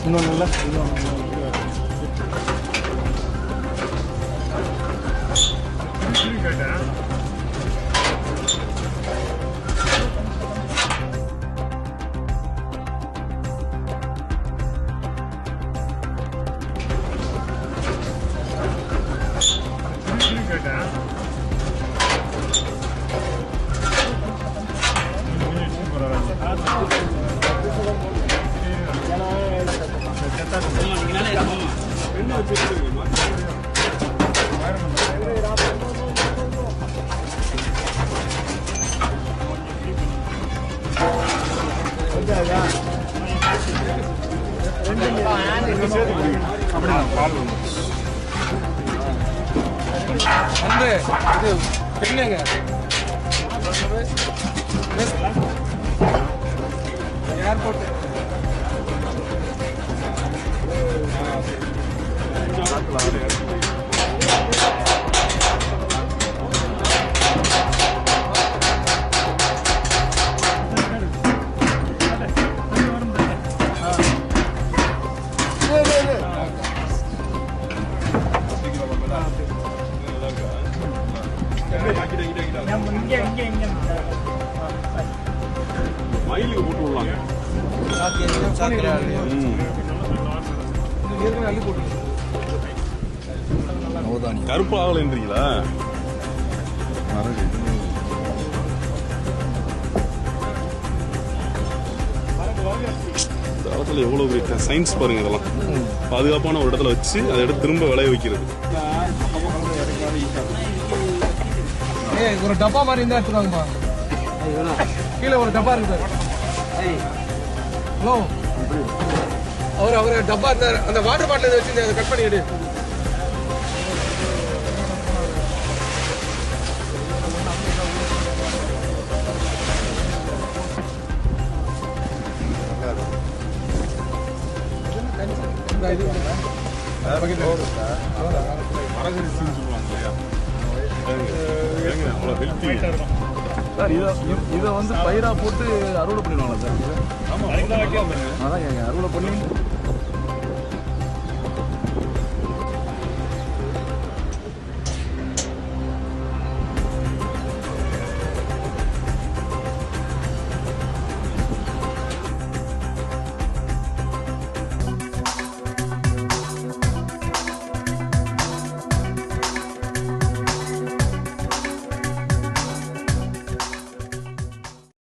இன்னொன்று பெண்ணுங்க ஏர்போர்ட் மயிலுக்கு போட்டு விடலாம். கருப்பு ஆகலைன்றீங்களா? இந்த இடத்துல எவ்வளவு பெரிய சயின்ஸ் பாருங்க. இதெல்லாம் பாதுகாப்பான ஒரு இடத்துல வச்சு அதை எடுத்து திரும்ப விளைய வைக்கிறது. ஒரு டப்பா மாதிரி இருந்தா எடுத்துவாங்கப்பா. கீழே ஒரு டப்பா இருக்கு. ஹலோ, அவர் டப்பா இருந்தார். அந்த வாட்டர் பாட்டில் வச்சு அதை கட் பண்ணி எடு. இதை வந்து பயிரா போட்டு அறுவடை பண்ணிடுவாங்களா சார்? அதான் அறுவடை பண்ணி